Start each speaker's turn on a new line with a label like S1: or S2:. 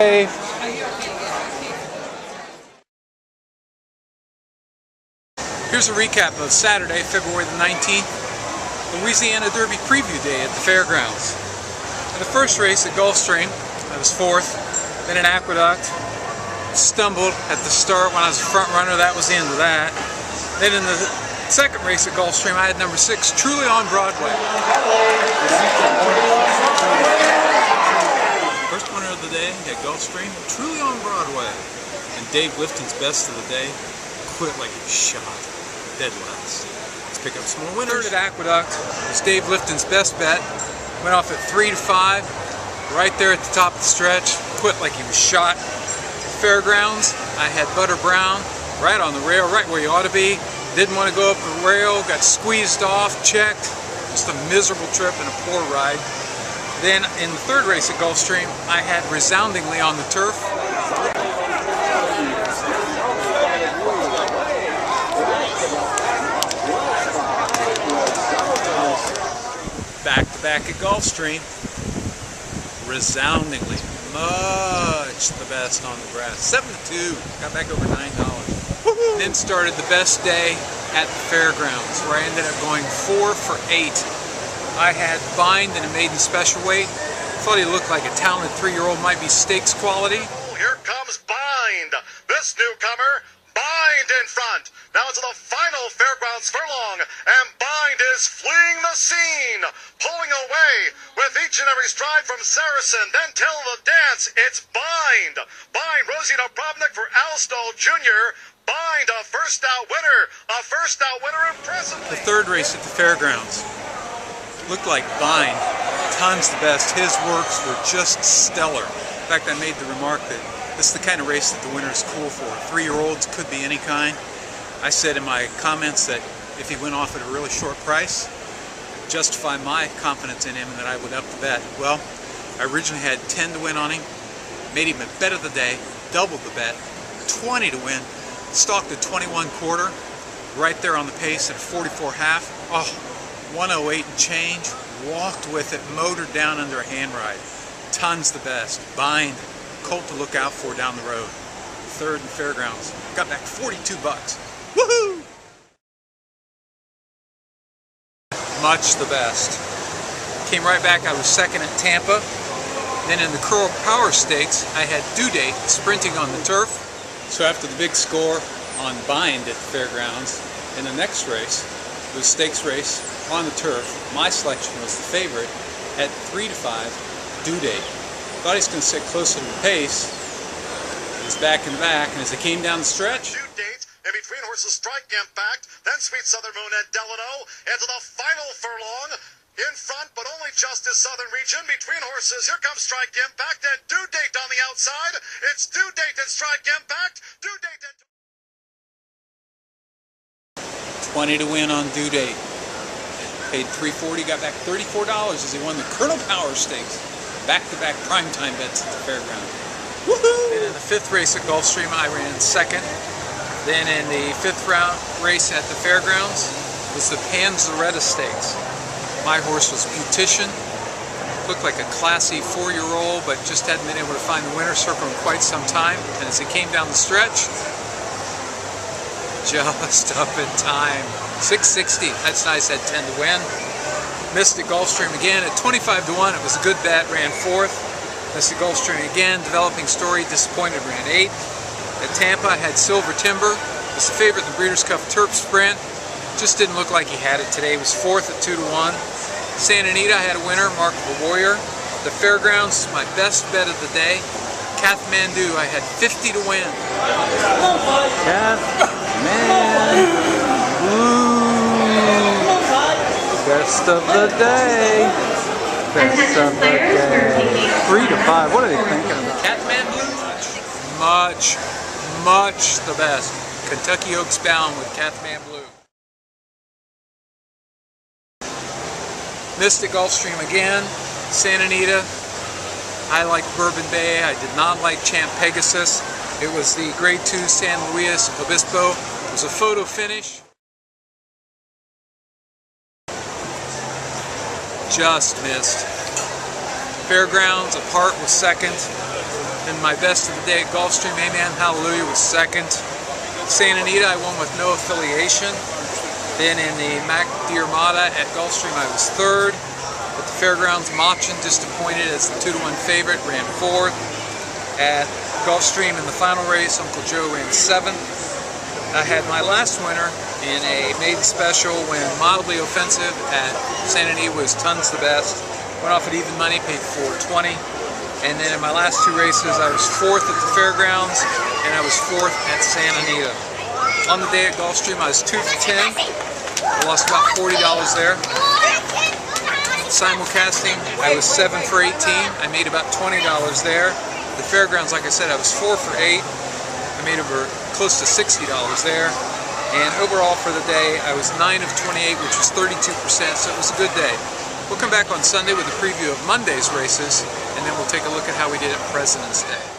S1: Hey. Here's a recap of Saturday, February the 19th, Louisiana Derby Preview Day at the fairgrounds. In the first race at Gulfstream, I was fourth, then at Aqueduct, stumbled at the start when I was a front runner, that was the end of that. Then in the second race at Gulfstream, I had number 6, Truly on Broadway. First winner of the day at Gulfstream, Truly on Broadway. And Dave Lifton's best of the day, Quit Like He Was Shot. Dead last. Let's pick up some more winners. Third at Aqueduct was Dave Lifton's best bet. Went off at 3 to 5. Right there at the top of the stretch. Quit Like He Was Shot. Fairgrounds, I had Butter Brown right on the rail, right where you ought to be. Didn't want to go up the rail. Got squeezed off. Checked. Just a miserable trip and a poor ride. Then in the third race at Gulfstream, I had Resoundingly on the turf. Back to back at Gulfstream, Resoundingly, much the best on the grass. 7-2, got back over $9. Then started the best day at the fairgrounds, where I ended up going 4 for 8. I had Bind in a maiden special weight. Thought he looked like a talented 3-year-old, might be stakes quality.
S2: Here comes Bind, this newcomer. Bind in front. Now into the final fairgrounds furlong, and Bind is fleeing the scene, pulling away with each and every stride from Saracen. Then Tell the Dance. It's Bind. Bind, Rosie Dobrobnik for Alstoll Jr. Bind, a first out winner. A first out winner impressively.
S1: The third race at the fairgrounds looked like Bind. Tons the best. His works were just stellar. In fact, I made the remark that this is the kind of race that the winner is cool for. 3-year-olds could be any kind. I said in my comments that if he went off at a really short price, justify my confidence in him and that I would up the bet. Well, I originally had 10 to win on him, made him a bet of the day, doubled the bet, 20 to win, stalked at 21 quarter, right there on the pace at 44 half. Oh, 108 and change, walked with it, motored down under a hand ride. Tons the best. Bind. Colt to look out for down the road. Third in fairgrounds. Got back $42. Woohoo! Much the best. Came right back. I was second at Tampa. Then in the Curl Power Stakes, I had Due Date sprinting on the turf. So after the big score on Bind at the fairgrounds, in the next race, the stakes race on the turf, my selection was the favorite at 3 to 5, Due Date. Thought he's going to sit closer to the pace. He's back and back, and as it came down the stretch,
S2: Due Date in between horses Strike Impact, then Sweet Southern Moon and Delano into the final furlong. In front, but only just as Southern Region. Between horses, here comes Strike Impact and Due Date on the outside. It's Due Date and Strike Impact. Due Date and
S1: 20 to win on Due Date. Paid $340, got back $34 as he won the Colonel Power Stakes. Back-to-back primetime bets at the fairground. Woohoo! Then in the fifth race at Gulfstream, I ran second. Then in the fifth round race at the fairgrounds was the Panzaretta Stakes. My horse was Beautician. Looked like a classy 4-year-old, but just hadn't been able to find the winner's circle in quite some time. And as it came down the stretch, just up in time. 660. That's nice. Had 10 to win. Missed at Gulfstream again at 25 to 1. It was a good bet. Ran 4th. Missed at Gulfstream again. Developing Story. Disappointed. Ran 8th. At Tampa, I had Silver Timber. Was the favorite in the Breeders' Cup Turf Sprint. Just didn't look like he had it today. He was 4th at 2 to 1. Santa Anita, I had a winner. Remarkable Warrior. The fairgrounds, my best bet of the day. Kathmandu, I had 50 to win. Kathmandu. Best of the day. Best of the day. 3 to 5. What are they thinking about? Kathmandu? Much the best. Kentucky Oaks Bound with Kathmandu. Missed at Gulfstream again. Santa Anita. I liked Bourbon Bay. I did not like Champ Pegasus. It was the Grade 2 San Luis Obispo. It was a photo finish. Just missed. Fairgrounds, apart was second. Then my best of the day at Gulfstream, Amen Hallelujah, was second. Santa Anita, I won with no affiliation. Then in the Mac the Armada at Gulfstream, I was third. At the Fairgrounds, Machen, disappointed as the 2-to-1 favorite, ran fourth. At Gulfstream in the final race, Uncle Joe ran seventh. I had my last winner in a maiden special when Mildly Offensive at Santa Anita was tons the best. Went off at even money, paid $4.20. And then in my last two races, I was fourth at the Fairgrounds and I was fourth at Santa Anita. On the day at Gulfstream, I was 2 for 10. I lost about $40 there. Simulcasting, I was 7 for 18. I made about $20 there. The Fairgrounds, like I said, I was 4 for 8. I made over close to $60 there. And overall for the day, I was 9 of 28, which was 32%, so it was a good day. We'll come back on Sunday with a preview of Monday's races, and then we'll take a look at how we did at President's Day.